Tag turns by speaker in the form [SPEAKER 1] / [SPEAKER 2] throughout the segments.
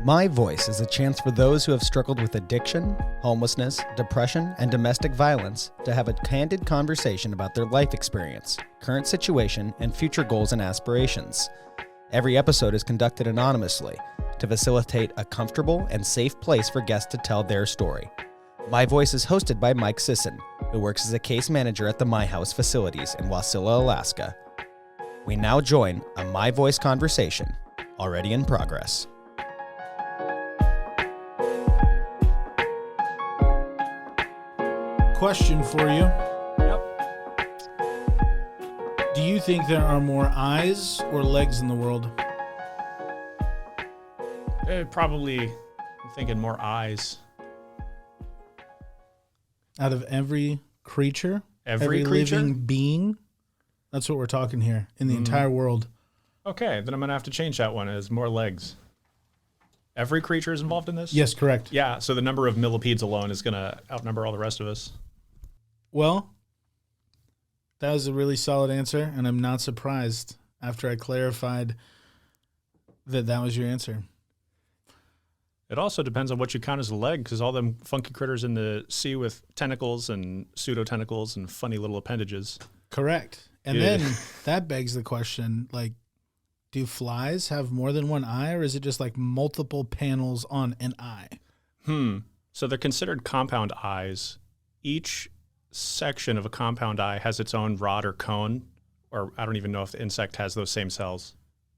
[SPEAKER 1] My Voice is a chance for those who have struggled with addiction, homelessness, depression, and domestic violence to have a candid conversation about their life experience, current situation, and future goals and aspirations. Every episode is conducted anonymously to facilitate a comfortable and safe place for guests to tell their story. My Voice is hosted by Mike Sisson, who works as a case manager at the My House facilities in Wasilla, Alaska. We now join a My Voice conversation, already in progress.
[SPEAKER 2] Question for you.
[SPEAKER 3] Yep.
[SPEAKER 2] Do you think there are more eyes or legs in the world?
[SPEAKER 3] Probably, I'm thinking more eyes.
[SPEAKER 2] Out of every creature?
[SPEAKER 3] Every creature?
[SPEAKER 2] living being? That's what we're talking here in the entire world.
[SPEAKER 3] Okay, then I'm going to have to change that one as more legs. Every creature is involved in this?
[SPEAKER 2] Yes, correct.
[SPEAKER 3] Yeah, so the number of millipedes alone is going to outnumber all the rest of us.
[SPEAKER 2] Well, that was a really solid answer, and I'm not surprised after I clarified that that was your answer.
[SPEAKER 3] It also depends on what you count as a leg, because all them funky critters in the sea with tentacles and pseudo-tentacles and funny little appendages.
[SPEAKER 2] Correct. And
[SPEAKER 3] Yeah.
[SPEAKER 2] then that begs the question, like, do flies have more than one eye, or is it just like multiple panels on an eye?
[SPEAKER 3] So they're considered compound eyes. Each section of a compound eye has its own rod or cone, or I don't even know if the insect has those same cells,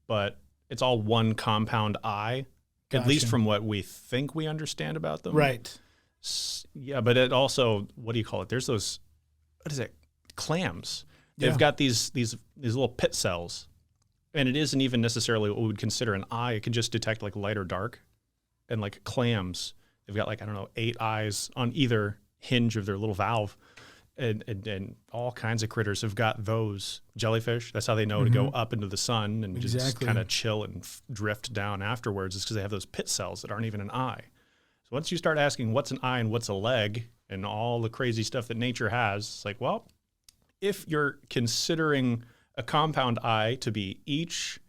[SPEAKER 3] but it's all one compound eye, at least
[SPEAKER 2] Gotcha.
[SPEAKER 3] from what we think we understand about them.
[SPEAKER 2] Right.
[SPEAKER 3] Yeah, but it also, what do you call it? There's those, what is it? Clams. They've
[SPEAKER 2] Yeah.
[SPEAKER 3] got these little pit cells, and it isn't even necessarily what we would consider an eye. It can just detect like light or dark. And like clams, they've got like, I don't know, 8 eyes on either hinge of their little valve. And all kinds of critters have got those. Jellyfish, that's how they know to go up into the sun and just
[SPEAKER 2] Exactly.
[SPEAKER 3] kind of chill and drift down afterwards, is because they have those pit cells that aren't even an eye. So once you start asking what's an eye and what's a leg and all the crazy stuff that nature has, it's like, well, if you're considering a compound eye to be each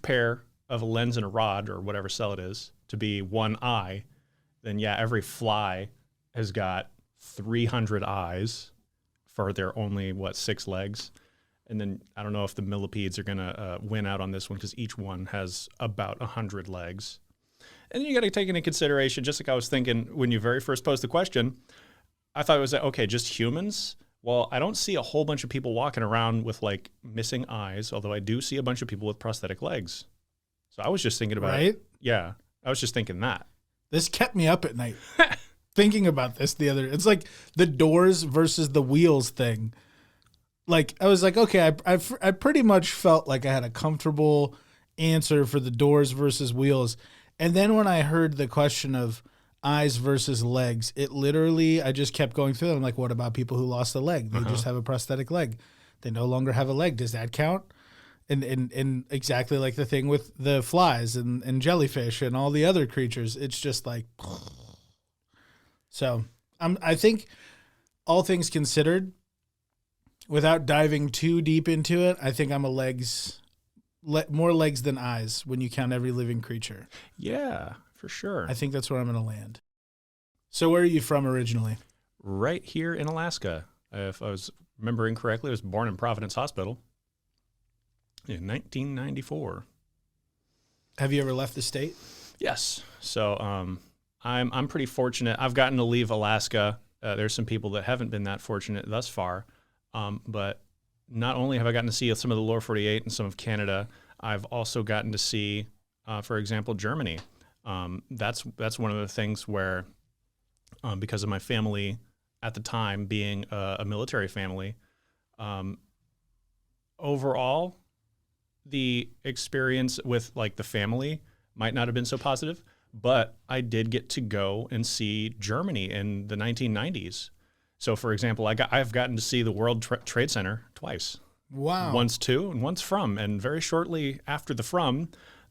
[SPEAKER 3] pair of a lens and a rod, or whatever cell it is, to be one eye, then yeah, every fly has got 300 eyes for their only, 6 legs. And then I don't know if the millipedes are going to win out on this one, because each one has about 100 legs. And then you got to take into consideration, just like I was thinking when you very first posed the question, I thought it was, okay, just humans? Well, I don't see a whole bunch of people walking around with like missing eyes, although I do see a bunch of people with prosthetic legs. So I was just thinking about
[SPEAKER 2] Right?
[SPEAKER 3] Yeah, I was just thinking that.
[SPEAKER 2] This kept me up at night thinking about this it's like the doors versus the wheels thing. Like, I was like, okay, I pretty much felt like I had a comfortable answer for the doors versus wheels. And then when I heard the question of eyes versus legs, it literally, I just kept going through it. I'm like, what about people who lost a leg? They just have a prosthetic leg. They no longer have a leg. Does that count? And exactly like the thing with the flies and jellyfish and all the other creatures, it's just like, so I think all things considered, without diving too deep into it, I think I'm more legs than eyes when you count every living creature.
[SPEAKER 3] Yeah, for sure.
[SPEAKER 2] I think that's where I'm going to land. So where are you from originally?
[SPEAKER 3] Right here in Alaska. If I was remembering correctly, I was born in Providence Hospital in 1994.
[SPEAKER 2] Have you ever left the state?
[SPEAKER 3] Yes. So I'm pretty fortunate. I've gotten to leave Alaska. There's some people that haven't been that fortunate thus far. But not only have I gotten to see some of the lower 48 and some of Canada, I've also gotten to see, for example, Germany. That's one of the things where, because of my family at the time being a military family, overall, the experience with like the family might not have been so positive, but I did get to go and see Germany in the 1990s. So, for example, I've gotten to see the World Trade Center twice.
[SPEAKER 2] Wow.
[SPEAKER 3] Once to and once from. And very shortly after the from,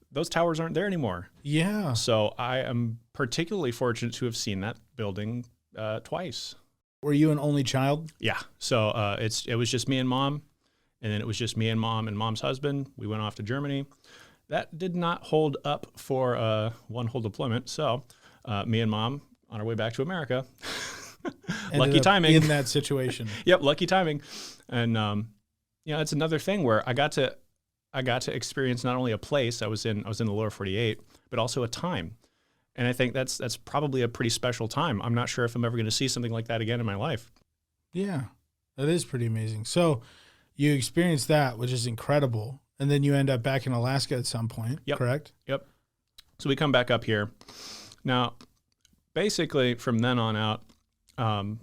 [SPEAKER 3] those towers aren't there anymore.
[SPEAKER 2] Yeah.
[SPEAKER 3] So I am particularly fortunate to have seen that building twice.
[SPEAKER 2] Were you an only child?
[SPEAKER 3] Yeah. So it was just me and mom. And then it was just me and mom and mom's husband. We went off to Germany. that did not hold up for one whole deployment. So me and Mom on our way back to America. Lucky timing.
[SPEAKER 2] In that situation.
[SPEAKER 3] Yep, lucky timing. And it's another thing where I got to experience not only a place, I was in the lower 48, but also a time. And I think that's probably a pretty special time. I'm not sure if I'm ever going to see something like that again in my life.
[SPEAKER 2] Yeah, that is pretty amazing. So you experienced that, which is incredible. And then you end up back in Alaska at some point, correct?
[SPEAKER 3] Yep. So we come back up here. Now, basically from then on out, now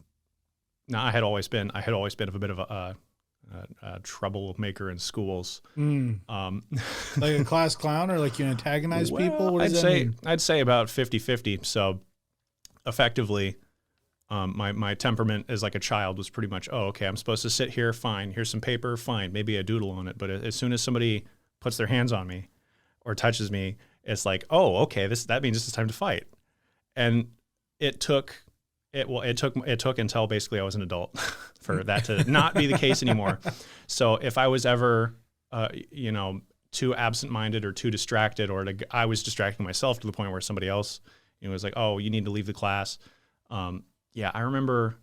[SPEAKER 3] I had always been a bit of a troublemaker in schools.
[SPEAKER 2] Like a class clown, or like you antagonize people? What does that mean?
[SPEAKER 3] I'd say about 50-50. So effectively, my temperament as like a child was pretty much, oh, okay, I'm supposed to sit here, fine. Here's some paper, fine. Maybe a doodle on it. But as soon as somebody puts their hands on me or touches me, it's like, oh, okay, that means it's time to fight. And it took until basically I was an adult for that to not be the case anymore. So if I was ever, too absent-minded or too distracted, or I was distracting myself to the point where somebody else, was like, oh, you need to leave the class. I remember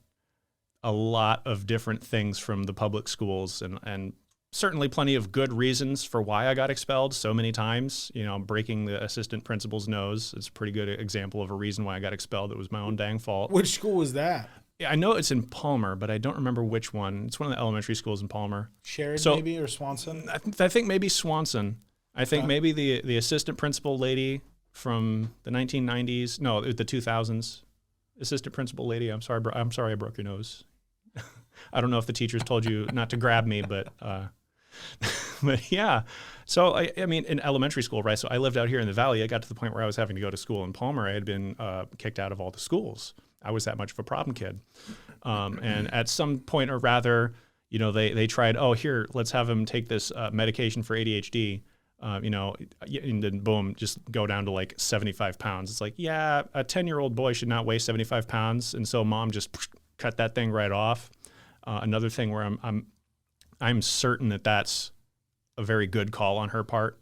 [SPEAKER 3] a lot of different things from the public schools, and certainly plenty of good reasons for why I got expelled so many times. Breaking the assistant principal's nose is a pretty good example of a reason why I got expelled. It was my own dang fault.
[SPEAKER 2] Which school was that?
[SPEAKER 3] Yeah, I know it's in Palmer, but I don't remember which one. It's one of the elementary schools in Palmer.
[SPEAKER 2] Sheridan maybe, or Swanson?
[SPEAKER 3] I think maybe Swanson. I think maybe the assistant principal lady from the 1990s. No, the 2000s. Assistant principal lady. I'm sorry I broke your nose. I don't know if the teachers told you not to grab me, but yeah. So I mean, in elementary school, right? So I lived out here in the Valley. I got to the point where I was having to go to school in Palmer. I had been kicked out of all the schools. I was that much of a problem kid. And at some point or rather, they tried, oh, here, let's have him take this medication for ADHD. And then boom, just go down to like 75 pounds. It's like, yeah, a 10-year-old boy should not weigh 75 pounds. And so mom just cut that thing right off. Another thing where I'm certain that that's a very good call on her part.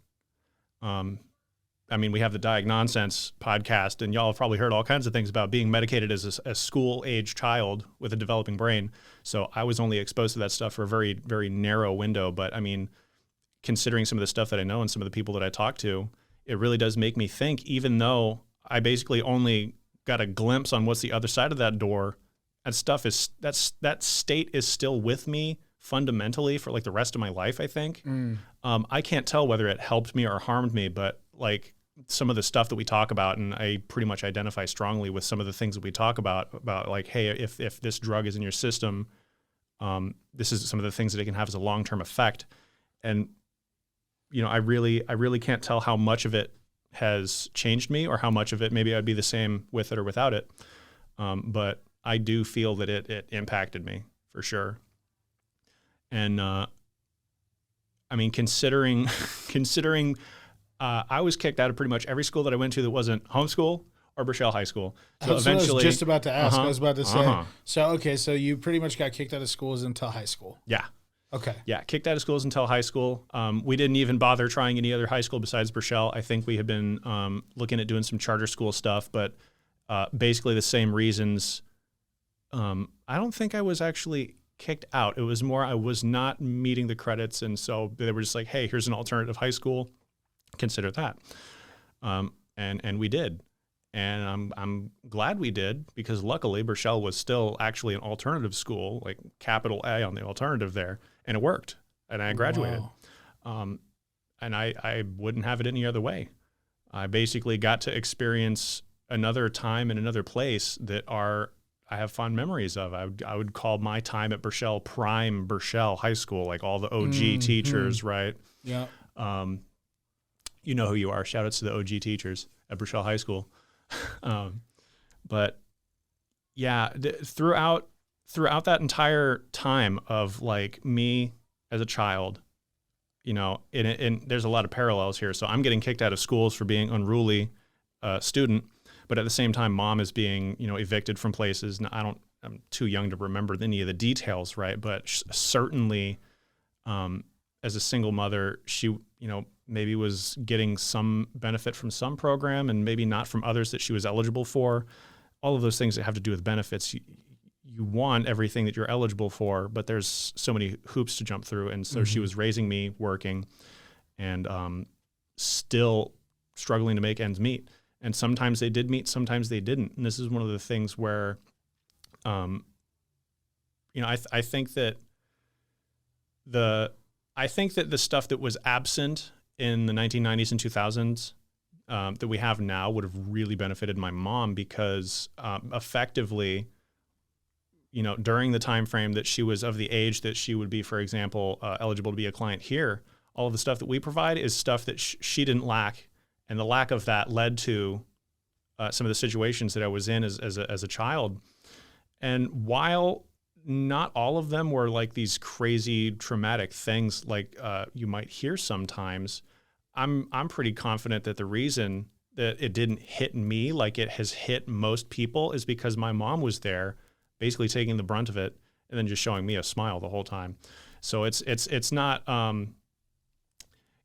[SPEAKER 3] We have the Diag Nonsense podcast, and y'all have probably heard all kinds of things about being medicated as a school-age child with a developing brain. So I was only exposed to that stuff for a very, very narrow window. But I mean, considering some of the stuff that I know and some of the people that I talk to, it really does make me think, even though I basically only got a glimpse on what's the other side of that door, that state is still with me fundamentally for like the rest of my life, I think. I can't tell whether it helped me or harmed me, but like some of the stuff that we talk about, and I pretty much identify strongly with some of the things that we talk about like, hey, if this drug is in your system, this is some of the things that it can have as a long-term effect. And I really can't tell how much of it has changed me or how much of it maybe I'd be the same with it or without it. But I do feel that it impacted me for sure. And considering I was kicked out of pretty much every school that I went to that wasn't homeschool or Burchell High School. So eventually,
[SPEAKER 2] I was just about to ask. I was about to say. So you pretty much got kicked out of schools until high school.
[SPEAKER 3] Yeah.
[SPEAKER 2] Okay.
[SPEAKER 3] Yeah, kicked out of schools until high school. We didn't even bother trying any other high school besides Burchell. I think we had been looking at doing some charter school stuff, but basically the same reasons. I don't think I was actually kicked out. It was more I was not meeting the credits, and so they were just like, hey, here's an alternative high school. Consider that. And we did. And I'm glad we did, because luckily Burchell was still actually an alternative school, like capital A on the alternative there. And it worked, and I graduated. Wow. And I wouldn't have it any other way. I basically got to experience another time in another place that I have fond memories of. I would call my time at Burchell prime Burchell High School, like all the OG teachers, right?
[SPEAKER 2] Yeah.
[SPEAKER 3] You know who you are. Shout outs to the OG teachers at Burchell High School. But yeah, throughout that entire time of like me as a child, and there's a lot of parallels here. So I'm getting kicked out of schools for being unruly student, but at the same time, mom is being, evicted from places. And I'm too young to remember any of the details, right? But certainly, as a single mother, she, you know, maybe was getting some benefit from some program and maybe not from others that she was eligible for. All of those things that have to do with benefits, you want everything that you're eligible for, but there's so many hoops to jump through. And so she was raising me, working, and still struggling to make ends meet. And sometimes they did meet, sometimes they didn't. And this is one of the things where, you know, I think that the stuff that was absent in the 1990s and 2000s that we have now would have really benefited my mom, because effectively, you know, during the time frame that she was of the age that she would be, for example, eligible to be a client here, all of the stuff that we provide is stuff that she didn't lack, and the lack of that led to some of the situations that I was in as a child. And while not all of them were like these crazy traumatic things like you might hear sometimes, I'm pretty confident that the reason that it didn't hit me like it has hit most people is because my mom was there, basically taking the brunt of it and then just showing me a smile the whole time. So it's not,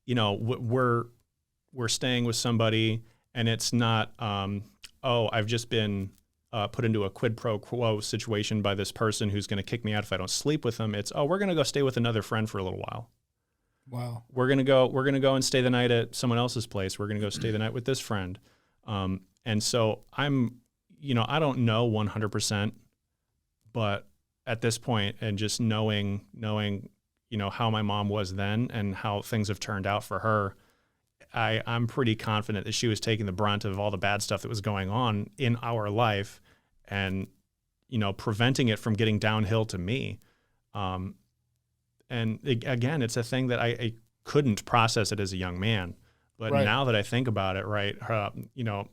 [SPEAKER 3] you know, we're staying with somebody and it's not, oh, I've just been put into a quid pro quo situation by this person who's going to kick me out if I don't sleep with them. It's, oh, we're going to go stay with another friend for a little while.
[SPEAKER 2] Wow.
[SPEAKER 3] We're going to go and stay the night at someone else's place. We're going to go stay the night with this friend. And so I'm, you know, I don't know 100%, but at this point, and just knowing, you know, how my mom was then and how things have turned out for her, I'm pretty confident that she was taking the brunt of all the bad stuff that was going on in our life and, you know, preventing it from getting downhill to me. And again, it's a thing that I couldn't process it as a young man. But
[SPEAKER 2] Right.
[SPEAKER 3] now that I think about it, right, you know,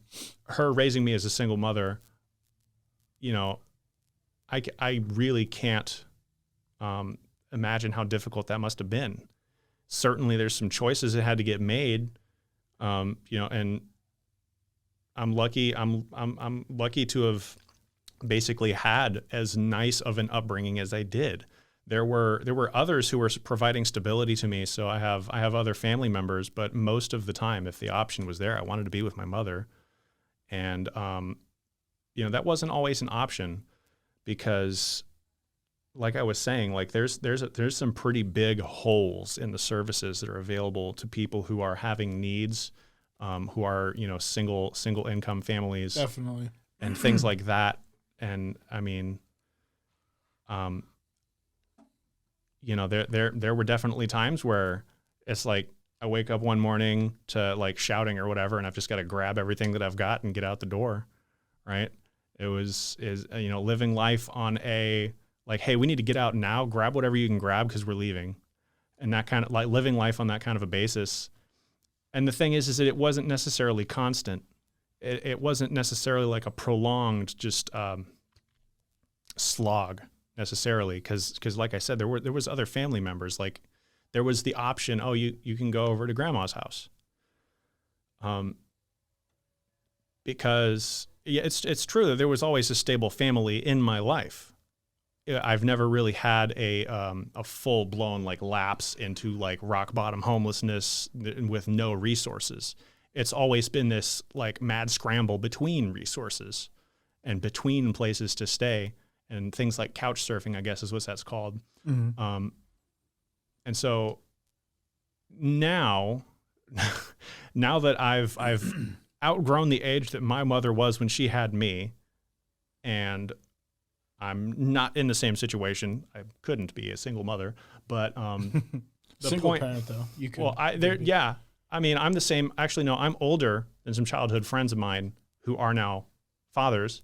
[SPEAKER 3] her raising me as a single mother, you know, I really can't imagine how difficult that must have been. Certainly there's some choices that had to get made, you know, and I'm lucky to have basically had as nice of an upbringing as I did. There were others who were providing stability to me. So I have other family members, but most of the time, if the option was there, I wanted to be with my mother. And, you know, that wasn't always an option because, like I was saying, like there's some pretty big holes in the services that are available to people who are having needs, who are, you know, single income families.
[SPEAKER 2] Definitely.
[SPEAKER 3] And things like that. And I mean, you know, there were definitely times where it's like I wake up one morning to like shouting or whatever, and I've just got to grab everything that I've got and get out the door, right? You know, living life on a like, hey, we need to get out now, grab whatever you can grab because we're leaving, and that kind of like living life on that kind of a basis. And the thing is that it wasn't necessarily constant. It wasn't necessarily like a prolonged just slog necessarily, because like I said, there was other family members. Like there was the option, oh, you can go over to grandma's house, because yeah, it's true that there was always a stable family in my life. I've never really had a full blown like lapse into like rock bottom homelessness with no resources. It's always been this like mad scramble between resources and between places to stay. And things like couch surfing, I guess, is what that's called.
[SPEAKER 2] Mm-hmm.
[SPEAKER 3] And so now that I've outgrown the age that my mother was when she had me, and I'm not in the same situation. I couldn't be a single mother, but the
[SPEAKER 2] Single
[SPEAKER 3] point,
[SPEAKER 2] parent though, you could.
[SPEAKER 3] well, yeah. I mean, I'm the same. Actually, no, I'm older than some childhood friends of mine who are now fathers.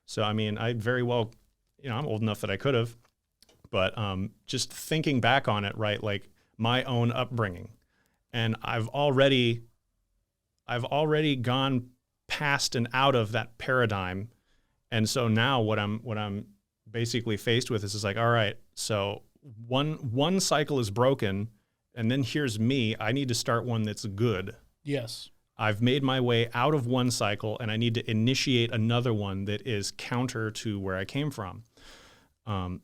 [SPEAKER 3] So, I mean, I very well. You know, I'm old enough that I could have, but just thinking back on it, right, like my own upbringing, and I've already gone past and out of that paradigm, and so now what I'm basically faced with is like, all right, so one cycle is broken, and then here's me. I need to start one that's good.
[SPEAKER 2] Yes.
[SPEAKER 3] I've made my way out of one cycle, and I need to initiate another one that is counter to where I came from. And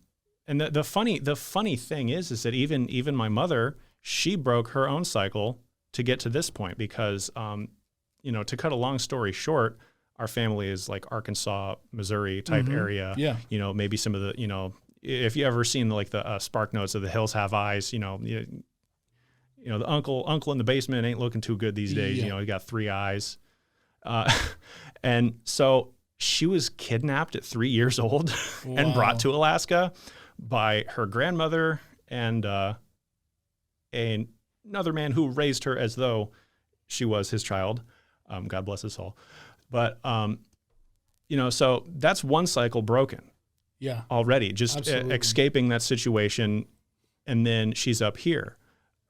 [SPEAKER 3] the funny thing is that even my mother, she broke her own cycle to get to this point because, to cut a long story short, our family is like Arkansas, Missouri type area.
[SPEAKER 2] Yeah.
[SPEAKER 3] Maybe some of the, if you ever seen the Spark Notes of The Hills Have Eyes, the uncle in the basement ain't looking too good these days.
[SPEAKER 2] Yeah.
[SPEAKER 3] He got 3 eyes. And so she was kidnapped at 3 years old and brought to Alaska by her grandmother and another man who raised her as though she was his child. God bless his soul. But, so that's one cycle broken.
[SPEAKER 2] Yeah.
[SPEAKER 3] Already, just
[SPEAKER 2] Absolutely.
[SPEAKER 3] escaping that situation. And then she's up here.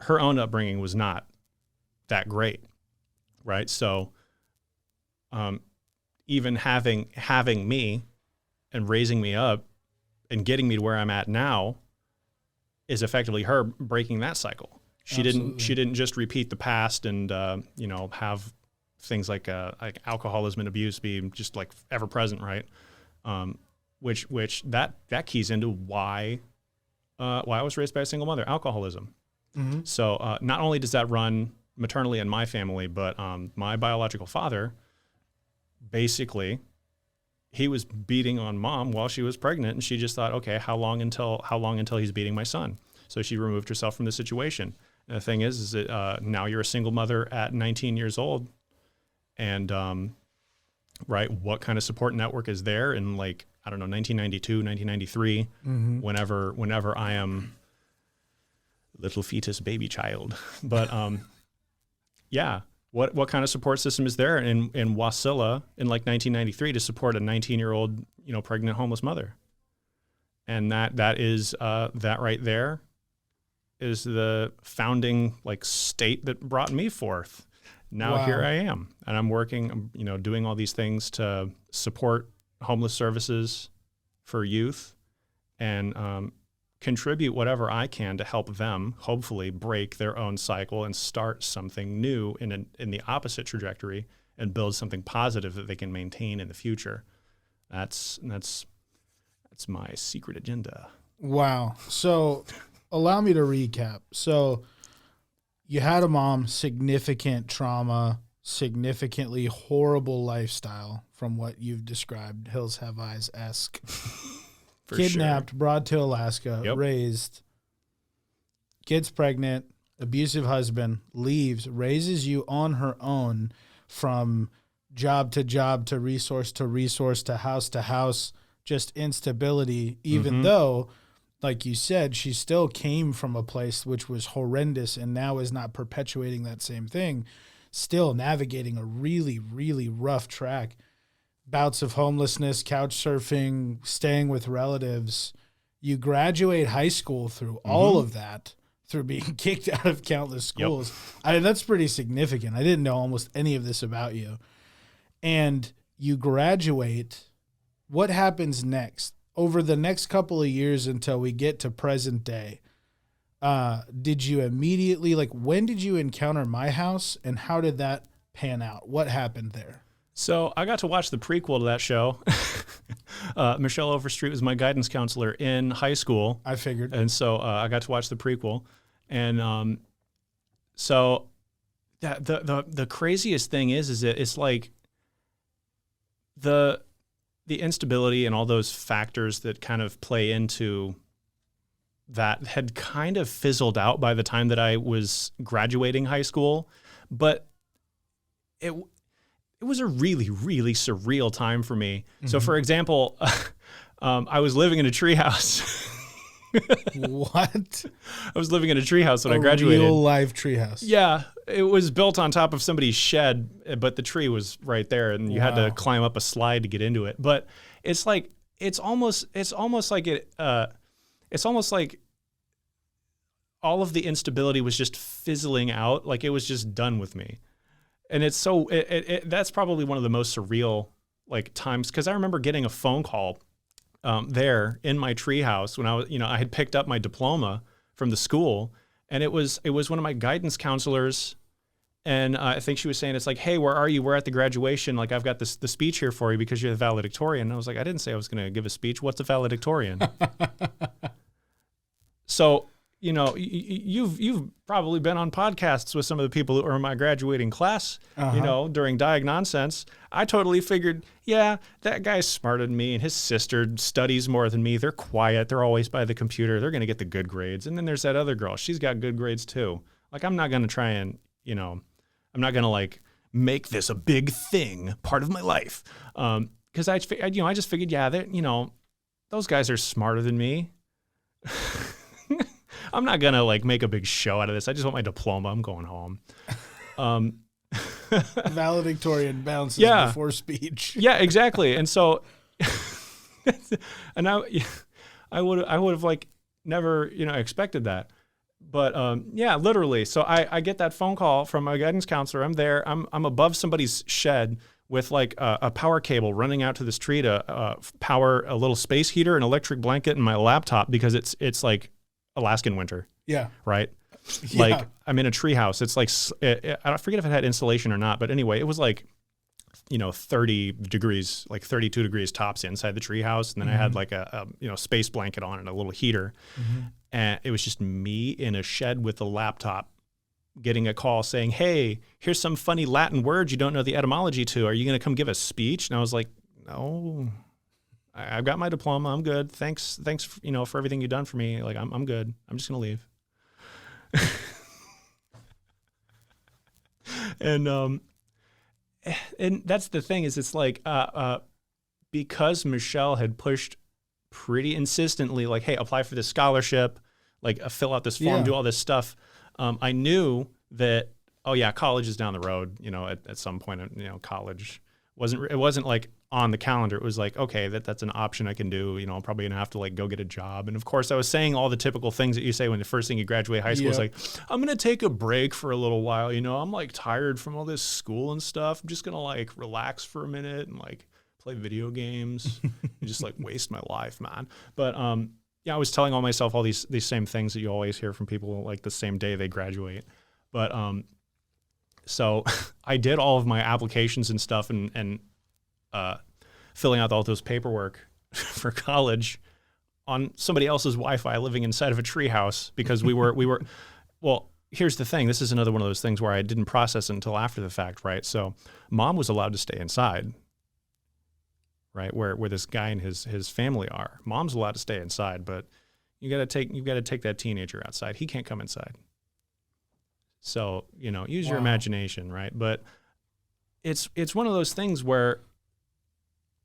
[SPEAKER 3] Her own upbringing was not that great, right? So even having me and raising me up and getting me to where I'm at now is effectively her breaking that cycle. She didn't just repeat the past and have things like alcoholism and abuse be just like ever present, right? Which that keys into why I was raised by a single mother, alcoholism.
[SPEAKER 2] Mm-hmm.
[SPEAKER 3] So not only does that run maternally in my family, but my biological father, basically, he was beating on mom while she was pregnant, and she just thought, okay, how long until he's beating my son? So she removed herself from the situation. And the thing is that now you're a single mother at 19 years old, and right, what kind of support network is there in 1992, 1993, whenever I am little fetus baby child. But yeah, what kind of support system is there in Wasilla in 1993 to support a 19-year-old pregnant homeless mother? And that is that right there is the founding state that brought me forth. Now Here I am, and I'm working, doing all these things to support homeless services for youth and contribute whatever I can to help them hopefully break their own cycle and start something new in the opposite trajectory and build something positive that they can maintain in the future. That's my secret agenda.
[SPEAKER 2] Wow. So allow me to recap. So you had a mom, significant trauma, significantly horrible lifestyle from what you've described, Hills Have Eyes-esque. Kidnapped, brought to Alaska, raised, gets pregnant, abusive husband, leaves, raises you on her own from job to job to resource to house, just instability, even though, like you said, she still came from a place which was horrendous and now is not perpetuating that same thing, still navigating a really, really rough track. Bouts of homelessness, couch surfing, staying with relatives. You graduate high school through all of that, through being kicked out of countless schools. That's pretty significant. I didn't know almost any of this about you. And you graduate. What happens next? Over the next couple of years until we get to present day, did you immediately, when did you encounter My House and how did that pan out? What happened there?
[SPEAKER 3] So I got to watch the prequel to that show. Michelle Overstreet was my guidance counselor in high school.
[SPEAKER 2] I figured.
[SPEAKER 3] And so I got to watch the prequel. And so that the craziest thing is that it's like the instability and all those factors that kind of play into that had kind of fizzled out by the time that I was graduating high school. But it was a really, really surreal time for me. So, for example, I was living in a treehouse.
[SPEAKER 2] What?
[SPEAKER 3] I was living in a treehouse when I graduated.
[SPEAKER 2] Real life treehouse.
[SPEAKER 3] Yeah, it was built on top of somebody's shed, but the tree was right there, and you had to climb up a slide to get into it. But it's almost like all of the instability was just fizzling out, like it was just done with me. And it's so that's probably one of the most surreal times, because I remember getting a phone call there in my treehouse when I was I had picked up my diploma from the school, and it was one of my guidance counselors, and I think she was saying, it's like, hey, where are you? We're at the graduation. I've got the speech here for you because you're the valedictorian. And I was like, I didn't say I was going to give a speech. What's a valedictorian? So you know, you've probably been on podcasts with some of the people who are in my graduating class, you know, during Diag Nonsense. I totally figured, yeah, that guy's smarter than me, and his sister studies more than me. They're quiet. They're always by the computer. They're going to get the good grades. And then there's that other girl. She's got good grades too. Like, I'm not going to try and, you know, I'm not going to like make this a big thing, part of my life. Because I just figured, yeah, that, you know, those guys are smarter than me. I'm not going to like make a big show out of this. I just want my diploma. I'm going home.
[SPEAKER 2] Valedictorian bounces before speech.
[SPEAKER 3] Yeah, exactly. And so, and I would have like never, you know, expected that. But yeah, literally. So I get that phone call from my guidance counselor. I'm there. I'm above somebody's shed with like a power cable running out to the street, power a little space heater, an electric blanket, and my laptop, because it's like Alaskan winter.
[SPEAKER 2] Yeah.
[SPEAKER 3] Right.
[SPEAKER 2] Yeah.
[SPEAKER 3] Like, I'm in a treehouse. It's like, I forget if it had insulation or not, but anyway, it was like, you know, 30 degrees, like 32 degrees tops inside the treehouse. And then I had like a you know, space blanket on and a little heater. And it was just me in a shed with a laptop getting a call saying, hey, here's some funny Latin words you don't know the etymology to. Are you going to come give a speech? And I was like, no, I've got my diploma. I'm good. Thanks, you know, for everything you've done for me. Like, I'm good. I'm just going to leave. And that's the thing, is it's like, because Michelle had pushed pretty insistently, like, hey, apply for this scholarship, like fill out this form, do all this stuff. I knew that, oh yeah, college is down the road, you know, at some point, you know, college wasn't like on the calendar. It was like, okay, that's an option I can do. You know, I'm probably gonna have to like go get a job. And of course I was saying all the typical things that you say when the first thing you graduate high school is like, I'm gonna take a break for a little while. You know, I'm like tired from all this school and stuff. I'm just gonna like relax for a minute and like play video games and just like waste my life, man. But yeah, I was telling myself all these same things that you always hear from people like the same day they graduate. But so I did all of my applications and stuff and filling out all those paperwork for college on somebody else's Wi-Fi living inside of a treehouse, because we were, well, here's the thing. This is another one of those things where I didn't process it until after the fact, right? So mom was allowed to stay inside, right? Where this guy and his family are. Mom's allowed to stay inside, but you've got to take that teenager outside. He can't come inside. So, you know, use your imagination, right? But it's one of those things where,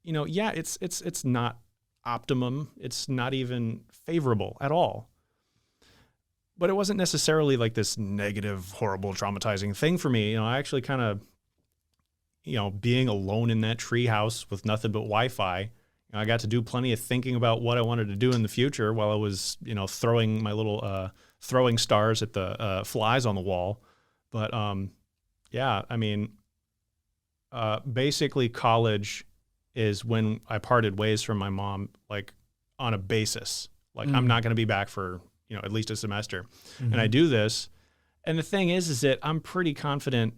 [SPEAKER 3] you know, yeah, it's not optimum. It's not even favorable at all. But it wasn't necessarily like this negative, horrible, traumatizing thing for me. You know, I actually kind of, you know, being alone in that tree house with nothing but Wi-Fi, you know, I got to do plenty of thinking about what I wanted to do in the future while I was, you know, throwing my little throwing stars at the flies on the wall. But yeah, I mean, basically college is when I parted ways from my mom, like on a basis. Like, I'm not going to be back for, you know, at least a semester. And I do this. And the thing is that I'm pretty confident,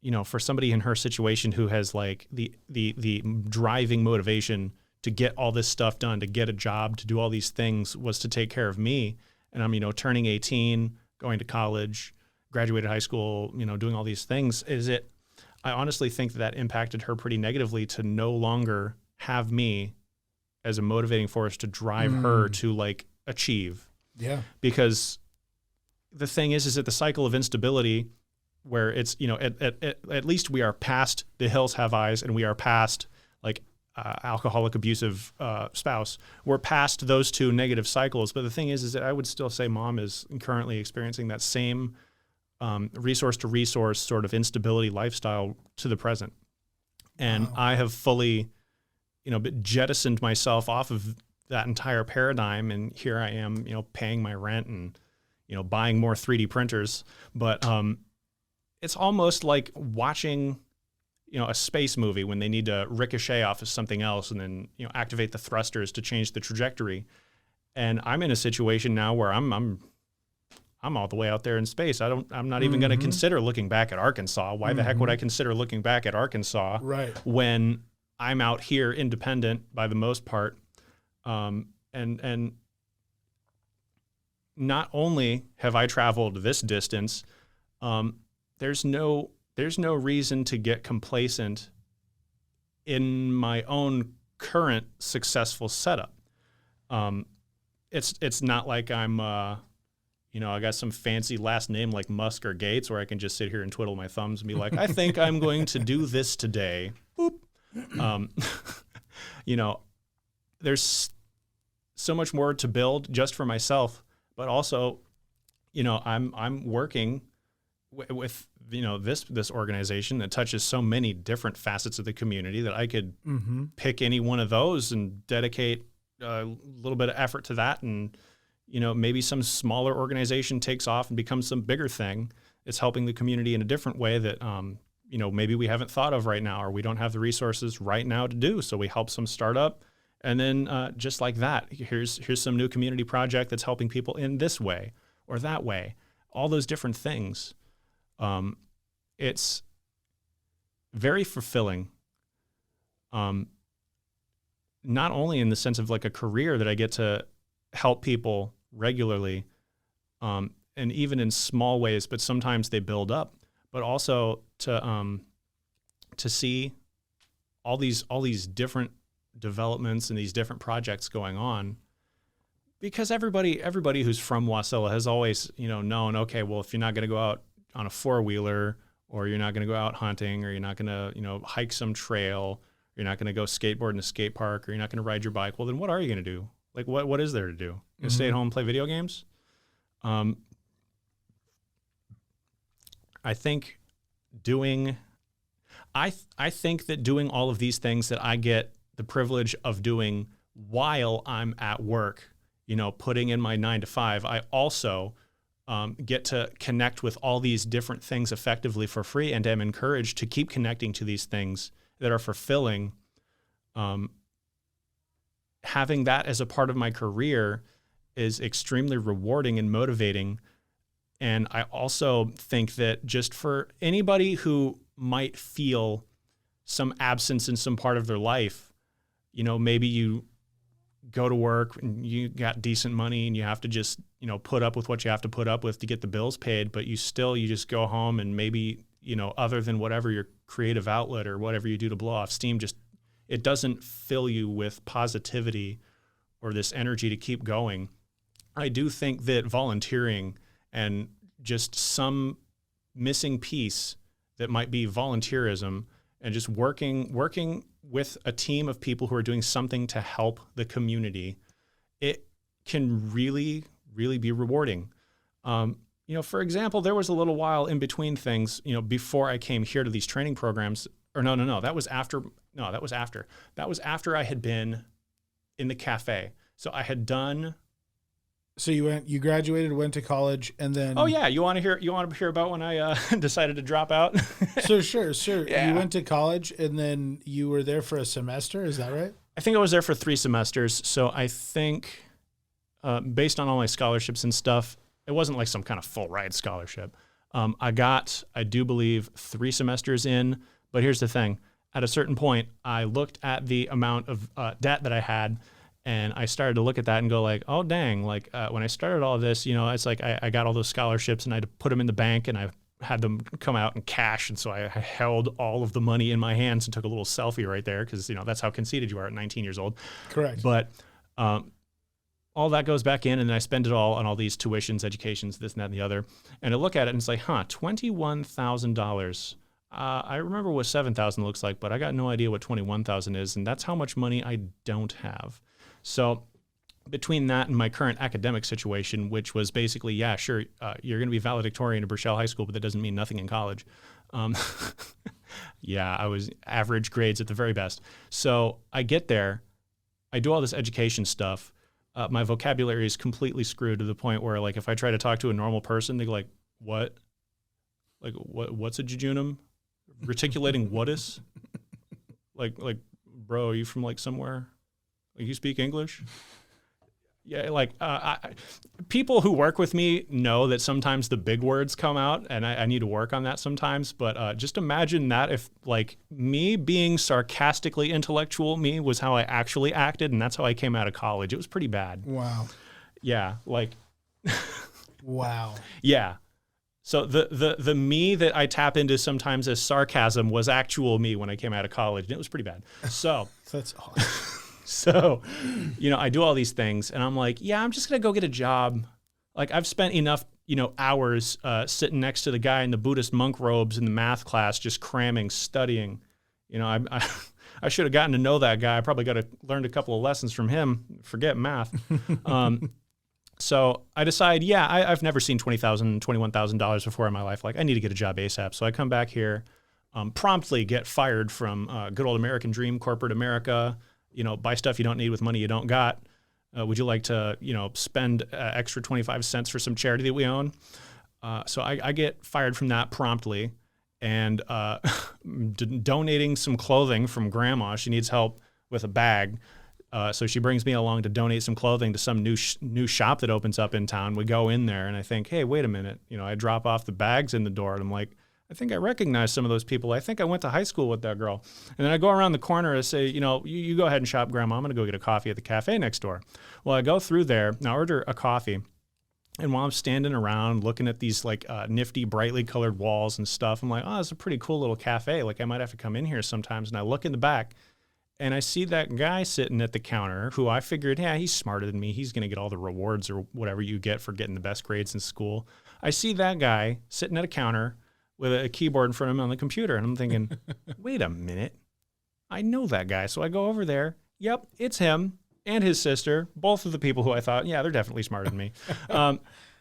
[SPEAKER 3] you know, for somebody in her situation who has like the driving motivation to get all this stuff done, to get a job, to do all these things, was to take care of me. And I'm, you know, turning 18, going to college, graduated high school, you know, doing all these things. I honestly think that impacted her pretty negatively to no longer have me as a motivating force to drive her to like achieve.
[SPEAKER 2] Yeah.
[SPEAKER 3] Because the thing is that the cycle of instability, where it's, you know, at least we are past the hills have eyes, and we are past like alcoholic, abusive spouse. We're past those two negative cycles. But the thing is that I would still say mom is currently experiencing that same resource to resource sort of instability lifestyle to the present. And I have fully, you know, jettisoned myself off of that entire paradigm. And here I am, you know, paying my rent and, you know, buying more 3D printers. But it's almost like watching, you know, a space movie when they need to ricochet off of something else and then, you know, activate the thrusters to change the trajectory. And I'm in a situation now where I'm all the way out there in space. I'm not even going to consider looking back at Arkansas. Why the heck would I consider looking back at Arkansas when I'm out here independent by the most part? And not only have I traveled this distance, there's no reason to get complacent in my own current successful setup. It's not like I'm, I got some fancy last name like Musk or Gates where I can just sit here and twiddle my thumbs and be like, I think I'm going to do this today. Boop. There's so much more to build just for myself, but also, I'm working with this organization that touches so many different facets of the community that I could pick any one of those and dedicate a little bit of effort to that. And, maybe some smaller organization takes off and becomes some bigger thing. It's helping the community in a different way that, maybe we haven't thought of right now, or we don't have the resources right now to do. So we help some startup. And then just like that, here's some new community project that's helping people in this way or that way, all those different things. It's very fulfilling, not only in the sense of like a career that I get to help people regularly, and even in small ways, but sometimes they build up, but also to see all these different developments and these different projects going on, because everybody who's from Wasilla has always, known, okay, well, if you're not going to go out on a 4-wheeler, or you're not going to go out hunting, or you're not going to, hike some trail, you're not going to go skateboard in a skate park, or you're not going to ride your bike, well, then what are you going to do? Like, what is there to do? You gonna stay at home and play video games? I think that doing all of these things that I get the privilege of doing while I'm at work, putting in my 9 to 5, I also get to connect with all these different things effectively for free, and am encouraged to keep connecting to these things that are fulfilling. Having that as a part of my career is extremely rewarding and motivating. And I also think that just for anybody who might feel some absence in some part of their life, maybe you go to work and you got decent money and you have to just, put up with what you have to put up with to get the bills paid, but you just go home and maybe, other than whatever your creative outlet or whatever you do to blow off steam, it doesn't fill you with positivity or this energy to keep going. I do think that volunteering and just some missing piece that might be volunteerism and just working with a team of people who are doing something to help the community, it can really, really be rewarding. For example, there was a little while in between things, before I came here to these training programs, or no, that was after I had been in the cafe. So I had done.
[SPEAKER 2] So you graduated, went to college, and then.
[SPEAKER 3] Oh yeah, you want to hear about when I decided to drop out?
[SPEAKER 2] Sure. Yeah. You went to college, and then you were there for a semester. Is that right?
[SPEAKER 3] I think I was there for 3 semesters. So I think, based on all my scholarships and stuff, it wasn't like some kind of full ride scholarship. I do believe 3 semesters in. But here's the thing: at a certain point, I looked at the amount of debt that I had. And I started to look at that and go like, oh, dang, like when I started all of this, it's like I got all those scholarships and I had to put them in the bank and I had them come out in cash. And so I held all of the money in my hands and took a little selfie right there because, that's how conceited you are at 19 years old.
[SPEAKER 2] Correct.
[SPEAKER 3] But all that goes back in and then I spend it all on all these tuitions, educations, this and that and the other. And I look at it and it's like, $21,000. I remember what $7,000 looks like, but I got no idea what $21,000 is. And that's how much money I don't have. So between that and my current academic situation, which was basically, yeah, sure, you're going to be valedictorian at Burchell High School, but that doesn't mean nothing in college. Yeah, I was average grades at the very best. So I get there, I do all this education stuff. My vocabulary is completely screwed to the point where, like, if I try to talk to a normal person, they go like, what? Like, what's a jejunum? Reticulating what is? Like, bro, are you from like somewhere? Like, you speak English? Yeah, like people who work with me know that sometimes the big words come out, and I need to work on that sometimes. But just imagine that if, like, me being sarcastically intellectual me was how I actually acted, and that's how I came out of college. It was pretty bad.
[SPEAKER 2] Wow.
[SPEAKER 3] Yeah, like
[SPEAKER 2] Wow.
[SPEAKER 3] Yeah. So the me that I tap into sometimes as sarcasm was actual me when I came out of college, and it was pretty bad. So
[SPEAKER 2] That's awesome.
[SPEAKER 3] so, I do all these things, and I'm like, yeah, I'm just gonna go get a job. Like I've spent enough, hours sitting next to the guy in the Buddhist monk robes in the math class, just cramming, studying. I should have gotten to know that guy. I probably got to learned a couple of lessons from him. Forget math. So I decide, I've never seen $20,000, $21,000 before in my life. Like I need to get a job ASAP. So I come back here, promptly get fired from good old American dream, corporate America. Buy stuff you don't need with money you don't got. Would you like to, spend extra 25 cents for some charity that we own? So I get fired from that promptly, and donating some clothing from grandma. She needs help with a bag. So she brings me along to donate some clothing to some new shop that opens up in town. We go in there and I think, hey, wait a minute. I drop off the bags in the door and I'm like, I think I recognize some of those people. I think I went to high school with that girl. And then I go around the corner and say, you go ahead and shop, Grandma. I'm going to go get a coffee at the cafe next door. Well, I go through there and I order a coffee. And while I'm standing around looking at these like nifty, brightly colored walls and stuff, I'm like, oh, it's a pretty cool little cafe. Like I might have to come in here sometimes. And I look in the back and I see that guy sitting at the counter who I figured, he's smarter than me. He's going to get all the rewards or whatever you get for getting the best grades in school. I see that guy sitting at a counter with a keyboard in front of him on the computer. And I'm thinking, wait a minute. I know that guy. So I go over there. Yep, it's him and his sister, both of the people who I thought, they're definitely smarter than me.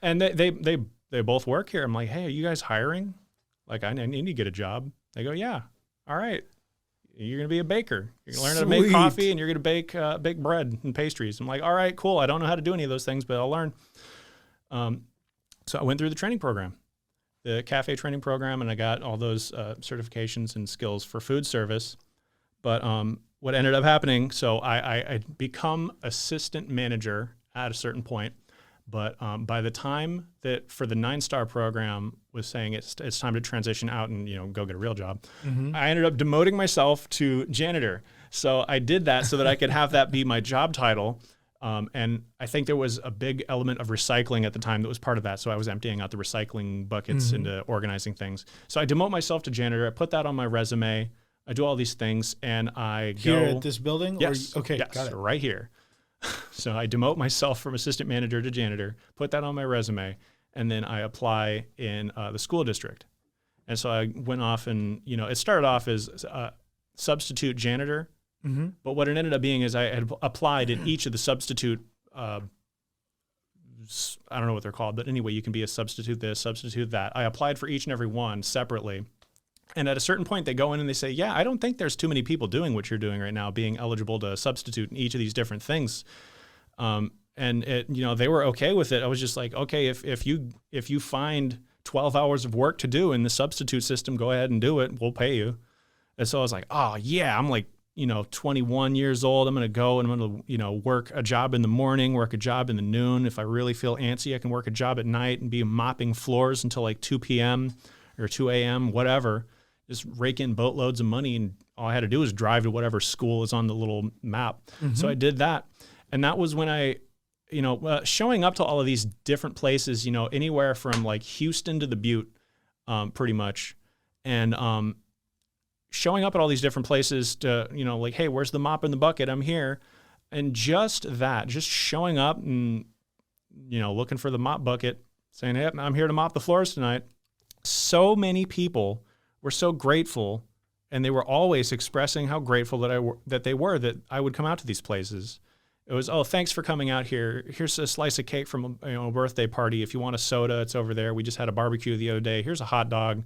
[SPEAKER 3] And they both work here. I'm like, hey, are you guys hiring? Like, I need to get a job. They go, yeah. All right. You're going to be a baker. You're going to learn how to make coffee, and you're going to bake bread and pastries. I'm like, all right, cool. I don't know how to do any of those things, but I'll learn. So I went through the training program, the cafe training program, and I got all those certifications and skills for food service. But what ended up happening, so I become assistant manager at a certain point. But by the time that for the 9-star program was saying it's time to transition out and go get a real job, I ended up demoting myself to janitor. So I did that so that I could have that be my job title. And I think there was a big element of recycling at the time that was part of that. So I was emptying out the recycling buckets into organizing things. So I demote myself to janitor. I put that on my resume. I do all these things, and I go
[SPEAKER 2] here at this building.
[SPEAKER 3] Yes,
[SPEAKER 2] okay,
[SPEAKER 3] yes,
[SPEAKER 2] got it.
[SPEAKER 3] right here. So I demote myself from assistant manager to janitor, put that on my resume, and then I apply in the school district. And so I went off and, it started off as substitute janitor, but what it ended up being is I had applied in each of the substitute, I don't know what they're called, but anyway, you can be a substitute this, substitute that. I applied for each and every one separately. And at a certain point, they go in and they say, I don't think there's too many people doing what you're doing right now, being eligible to substitute in each of these different things. And they were okay with it. I was just like, okay, if you find 12 hours of work to do in the substitute system, go ahead and do it. We'll pay you. And so I was like, oh yeah, I'm like, 21 years old. I'm going to go and I'm going to, work a job in the morning, work a job in the noon. If I really feel antsy, I can work a job at night and be mopping floors until like 2 p.m. or 2 a.m., whatever. Just rake in boatloads of money, and all I had to do was drive to whatever school is on the little map. So I did that. And that was when I, showing up to all of these different places, anywhere from like Houston to the Butte, pretty much. And showing up at all these different places to, like, hey, where's the mop in the bucket? I'm here. And just showing up and, looking for the mop bucket, saying, hey, I'm here to mop the floors tonight. So many people were so grateful, and they were always expressing how grateful that they were that I would come out to these places. It was, oh, thanks for coming out here. Here's a slice of cake from a birthday party. If you want a soda, it's over there. We just had a barbecue the other day. Here's a hot dog.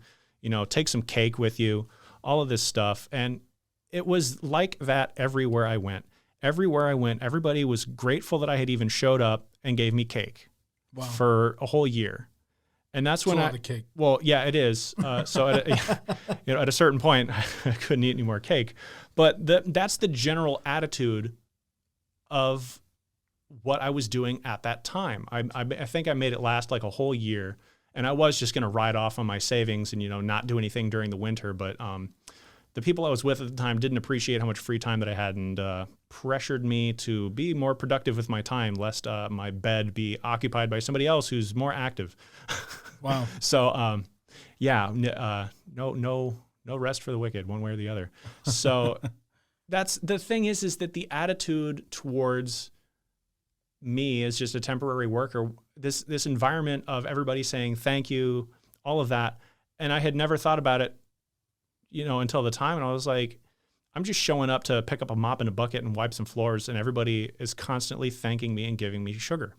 [SPEAKER 3] Take some cake with you. All of this stuff, and it was like that everywhere I went. Everywhere I went, everybody was grateful that I had even showed up and gave me cake for a whole year. And that's when
[SPEAKER 2] cake.
[SPEAKER 3] Well, yeah, it is. So at a certain point, I couldn't eat any more cake. But that's the general attitude of what I was doing at that time. I think I made it last like a whole year, and I was just going to ride off on my savings and not do anything during the winter. But the people I was with at the time didn't appreciate how much free time that I had, and pressured me to be more productive with my time, lest my bed be occupied by somebody else who's more active.
[SPEAKER 2] Wow.
[SPEAKER 3] So, no rest for the wicked, one way or the other. So that's the thing is that the attitude towards me as just a temporary worker, this environment of everybody saying thank you, all of that. And I had never thought about it, until the time. And I was like, I'm just showing up to pick up a mop and a bucket and wipe some floors, and everybody is constantly thanking me and giving me sugar.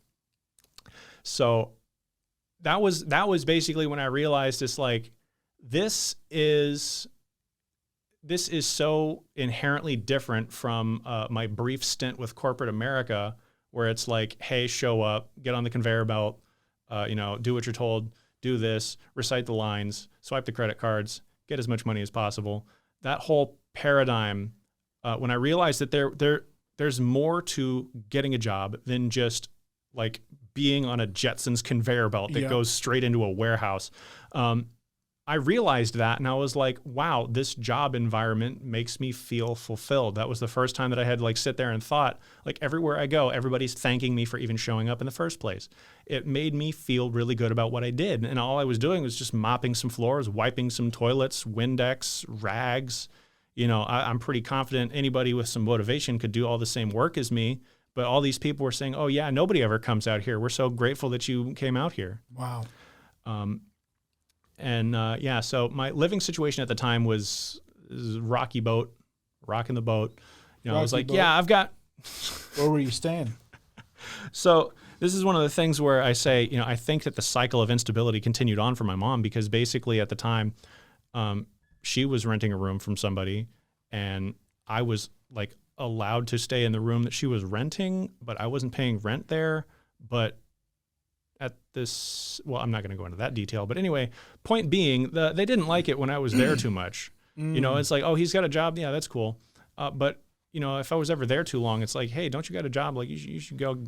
[SPEAKER 3] So that was basically when I realized this is so inherently different from my brief stint with corporate America, where it's like, hey, show up, get on the conveyor belt, do what you're told, do this, recite the lines, swipe the credit cards, get as much money as possible. That whole paradigm, when I realized that there's more to getting a job than just like being on a Jetsons conveyor belt that goes straight into a warehouse. I realized that, and I was like, wow, this job environment makes me feel fulfilled. That was the first time that I had sit there and thought, everywhere I go, everybody's thanking me for even showing up in the first place. It made me feel really good about what I did. And all I was doing was just mopping some floors, wiping some toilets, Windex, rags. I'm pretty confident anybody with some motivation could do all the same work as me. But all these people were saying, oh yeah, nobody ever comes out here. We're so grateful that you came out here.
[SPEAKER 2] Wow.
[SPEAKER 3] So my living situation at the time was rocking the boat. I was like, yeah, I've got.
[SPEAKER 2] Where were you staying?
[SPEAKER 3] So this is one of the things where I say, I think that the cycle of instability continued on for my mom, because basically at the time, she was renting a room from somebody, and I was allowed to stay in the room that she was renting, but I wasn't paying rent there. But at this, I'm not going to go into that detail, but anyway, point being, they didn't like it when I was there too much. It's like, oh, he's got a job. Yeah, that's cool. But if I was ever there too long, it's like, hey, don't you got a job? You should go,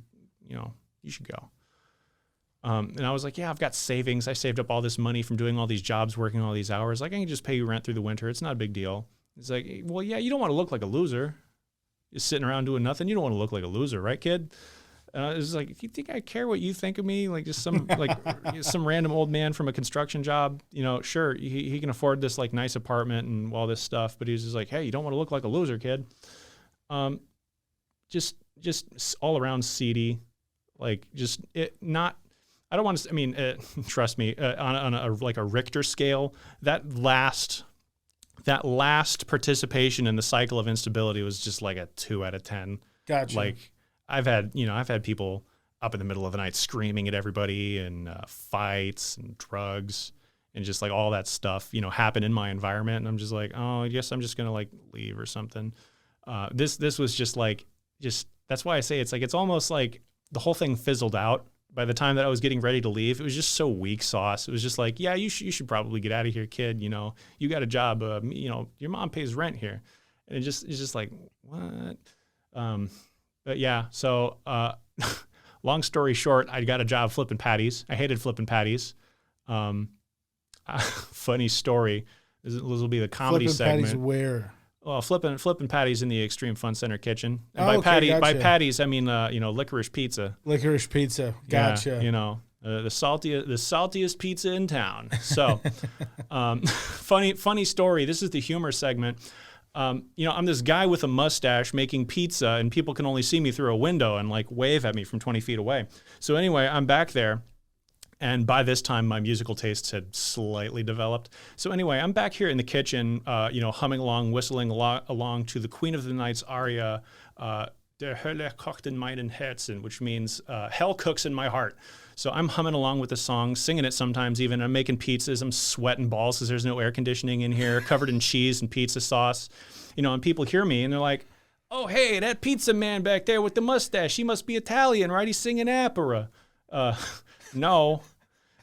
[SPEAKER 3] you should go. And I was like, yeah, I've got savings. I saved up all this money from doing all these jobs, working all these hours. I can just pay you rent through the winter. It's not a big deal. It's like, well, yeah, you don't want to look like a loser. Just sitting around doing nothing. You don't want to look like a loser, right, kid? It's like, if you think I care what you think of me, just some some random old man from a construction job, sure, he can afford this nice apartment and all this stuff, but he's just like, hey, you don't want to look like a loser, kid. Just all around seedy, I don't want to. Trust me, on a Richter scale, that last participation in the cycle of instability was just a 2 out of 10.
[SPEAKER 2] Gotcha.
[SPEAKER 3] I've had people up in the middle of the night screaming at everybody, and fights and drugs and just all that stuff, happen in my environment. And I'm just like, oh, I guess I'm just going to leave or something. This was just that's why I say it's almost like the whole thing fizzled out. By the time that I was getting ready to leave, it was just so weak sauce. It was just like, yeah, you should probably get out of here, kid. You got a job. Your mom pays rent here. And it's just like, what? But yeah, so long story short, I got a job flipping patties. I hated flipping patties. Funny story. This will be the comedy
[SPEAKER 2] flipping
[SPEAKER 3] segment.
[SPEAKER 2] Patties where?
[SPEAKER 3] Well, flipping patties in the Extreme Fun Center kitchen. And
[SPEAKER 2] gotcha.
[SPEAKER 3] by patties, I mean licorice pizza.
[SPEAKER 2] Licorice pizza. Gotcha.
[SPEAKER 3] Yeah, the saltiest pizza in town. So, funny story. This is the humor segment. I'm this guy with a mustache making pizza, and people can only see me through a window and wave at me from 20 feet away. So anyway, I'm back there. And by this time, my musical tastes had slightly developed. So anyway, I'm back here in the kitchen, humming along, whistling along to the Queen of the Night's aria, Der Hölle kocht in meinen Herzen, which means hell cooks in my heart. So I'm humming along with the song, singing it sometimes even. I'm making pizzas. I'm sweating balls because there's no air conditioning in here, covered in cheese and pizza sauce. And people hear me and they're like, oh, hey, that pizza man back there with the mustache, he must be Italian, right? He's singing opera. No.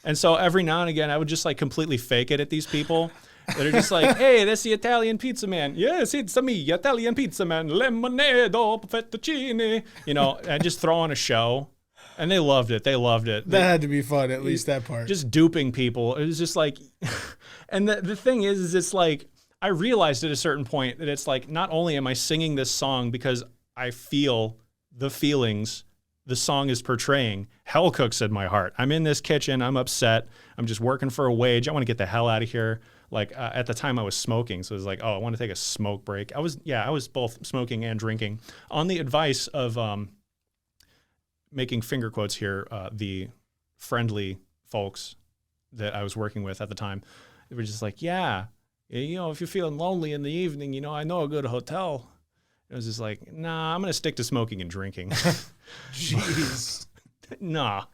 [SPEAKER 3] And so every now and again, I would just completely fake it at these people that are just like, hey, that's the Italian pizza man. Yes, it's me, Italian pizza man. Lemonato, fettuccine. And just throw on a show. And they loved it.
[SPEAKER 2] That had to be fun, at least that part.
[SPEAKER 3] Just duping people. It was just and the thing is it's I realized at a certain point that it's like, not only am I singing this song because I feel the feelings the song is portraying, hell cooks in my heart. I'm in this kitchen. I'm upset. I'm just working for a wage. I want to get the hell out of here. Like at the time I was smoking. So it was like, oh, I want to take a smoke break. I was both smoking and drinking on the advice of, making finger quotes here, the friendly folks that I was working with at the time. They were just like, yeah, you know, if you're feeling lonely in the evening, you know, I know a good hotel. It was just like, nah, I'm going to stick to smoking and drinking.
[SPEAKER 2] Jeez.
[SPEAKER 3] Nah,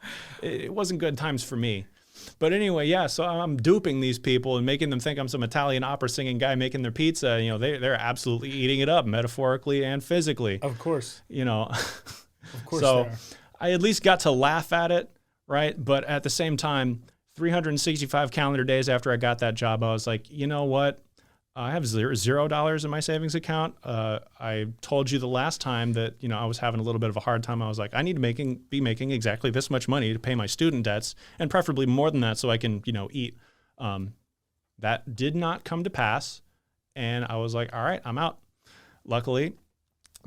[SPEAKER 3] it wasn't good times for me. But anyway, yeah, so I'm duping these people and making them think I'm some Italian opera singing guy making their pizza. You know, they're absolutely eating it up, metaphorically and physically.
[SPEAKER 2] Of course.
[SPEAKER 3] You know,
[SPEAKER 2] Of course.
[SPEAKER 3] so
[SPEAKER 2] they are.
[SPEAKER 3] I at least got to laugh at it, right? But at the same time, 365 calendar days after I got that job, I was like, you know what? I have $0 in my savings account. I told you the last time that, you know, I was having a little bit of a hard time. I was like, I need to be making exactly this much money to pay my student debts, and preferably more than that so I can, you know, eat. That did not come to pass. And I was like, all right, I'm out. Luckily,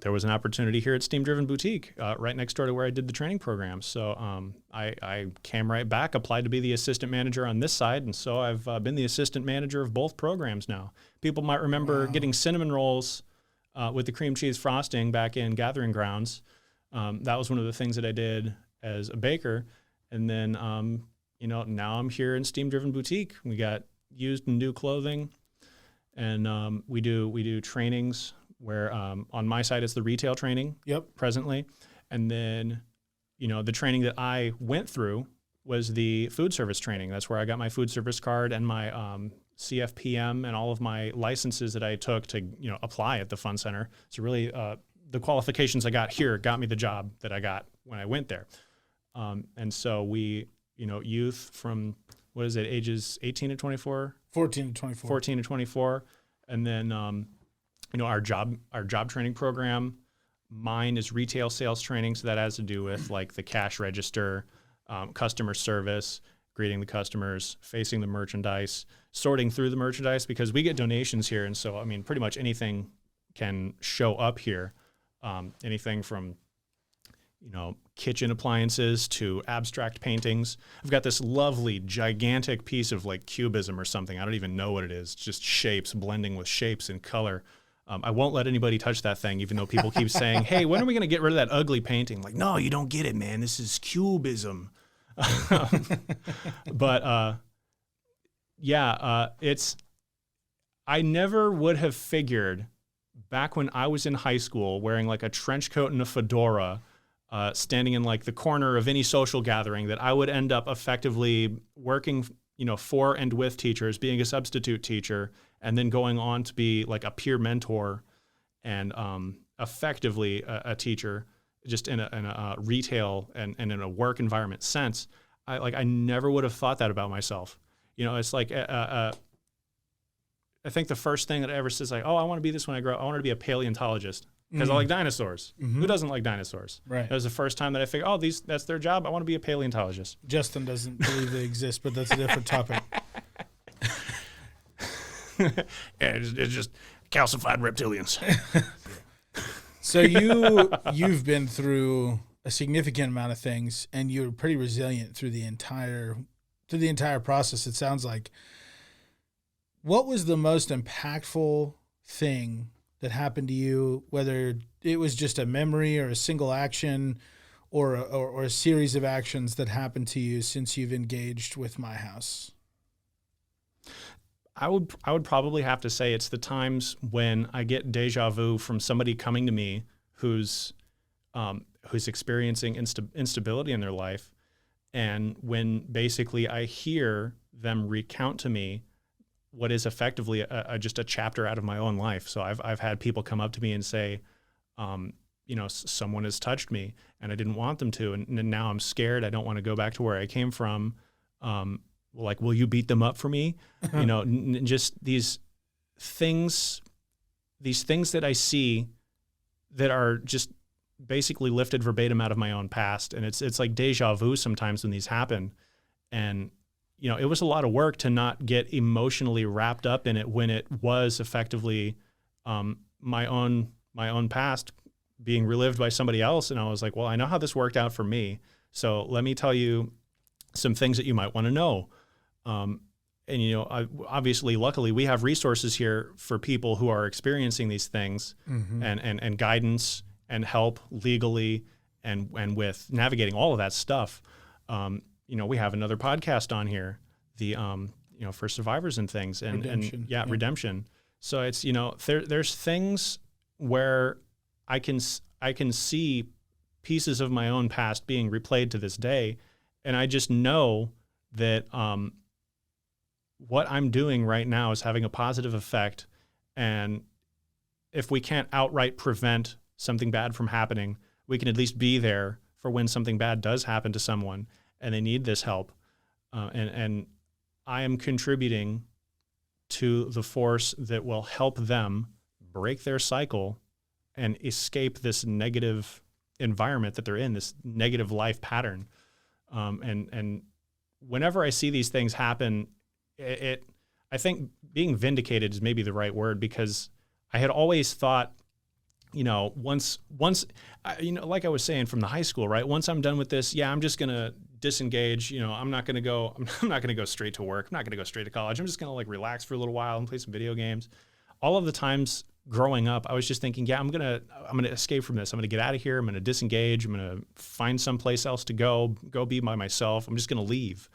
[SPEAKER 3] there was an opportunity here at Steam Driven Boutique, right next door to where I did the training program. So I came right back, applied to be the assistant manager on this side, and so I've been the assistant manager of both programs now. People might remember getting cinnamon rolls with the cream cheese frosting back in Gathering Grounds. That was one of the things that I did as a baker. And then, you know, now I'm here in Steam Driven Boutique. We got used and new clothing, and we do trainings where on my side it's the retail training presently. And then, you know, the training that I went through was the food service training. That's where I got my food service card and my CFPM and all of my licenses that I took to, you know, apply at the Fun Center. So really the qualifications I got here got me the job that I got when I went there. And so we, you know, youth from, what is it, ages 18 to 24?
[SPEAKER 2] 14 to 24.
[SPEAKER 3] 14 to 24. And then, you know, our job training program, mine is retail sales training. So that has to do with like the cash register, customer service, greeting the customers, facing the merchandise, sorting through the merchandise, because we get donations here. And so, I mean, pretty much anything can show up here. Anything from, you know, kitchen appliances to abstract paintings. I've got this lovely, gigantic piece of like cubism or something. I don't even know what it is. It's just shapes, blending with shapes and color. I won't let anybody touch that thing, even though people keep saying, hey, when are we going to get rid of that ugly painting? Like, no, you don't get it, man. This is cubism. But I never would have figured back when I was in high school wearing like a trench coat and a fedora, standing in like the corner of any social gathering, that I would end up effectively working, you know, for and with teachers, being a substitute teacher, and then going on to be like a peer mentor and effectively a teacher, just in a retail and in a work environment sense. I never would have thought that about myself. You know, it's like I think the first thing that I ever says like, oh, I want to be this when I grow up. I want to be a paleontologist because I like dinosaurs. Mm-hmm. Who doesn't like dinosaurs?
[SPEAKER 2] Right.
[SPEAKER 3] That was the first time that I figured, oh, that's their job. I want to be a paleontologist.
[SPEAKER 2] Justin doesn't believe they exist, but that's a different topic.
[SPEAKER 3] Yeah, it's just calcified reptilians.
[SPEAKER 2] So you've been through a significant amount of things, and you're pretty resilient through the entire process. It sounds like. What was the most impactful thing that happened to you, whether it was just a memory or a single action or a series of actions that happened to you since you've engaged with My House?
[SPEAKER 3] I would probably have to say it's the times when I get deja vu from somebody coming to me who's experiencing instability in their life, and when basically I hear them recount to me what is effectively just a chapter out of my own life. So I've had people come up to me and say, you know, someone has touched me and I didn't want them to, and now I'm scared. I don't want to go back to where I came from. Like, will you beat them up for me? You know, just these things that I see that are just basically lifted verbatim out of my own past. And it's like deja vu sometimes when these happen. And it was a lot of work to not get emotionally wrapped up in it when it was effectively my own past being relived by somebody else. And I was like, well, I know how this worked out for me. So let me tell you some things that you might want to know. Obviously, luckily, we have resources here for people who are experiencing these things, and guidance and help legally and with navigating all of that stuff. We have another podcast on here, for survivors and things, Redemption. Redemption. So it's, there's things where I can see pieces of my own past being replayed to this day. And I just know that what I'm doing right now is having a positive effect. And if we can't outright prevent something bad from happening, we can at least be there for when something bad does happen to someone and they need this help. And I am contributing to the force that will help them break their cycle and escape this negative environment that they're in, this negative life pattern. And whenever I see these things happen, I think being vindicated is maybe the right word, because I had always thought, once, like I was saying from the high school, right? Once I'm done with this, I'm just going to disengage. I'm not going to go straight to work. I'm not going to go straight to college. I'm just going to relax for a little while and play some video games. All of the times growing up, I was just thinking, I'm going to escape from this. I'm going to get out of here. I'm going to disengage. I'm going to find someplace else to go be by myself. I'm just going to leave.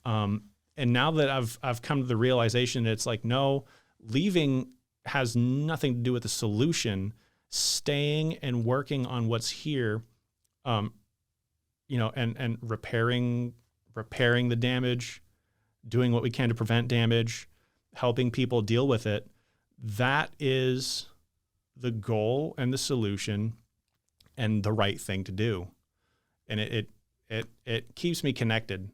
[SPEAKER 3] And now that I've come to the realization that it's like, no, leaving has nothing to do with the solution. Staying and working on what's here, and repairing the damage, doing what we can to prevent damage, helping people deal with it. That is the goal and the solution and the right thing to do. And it keeps me connected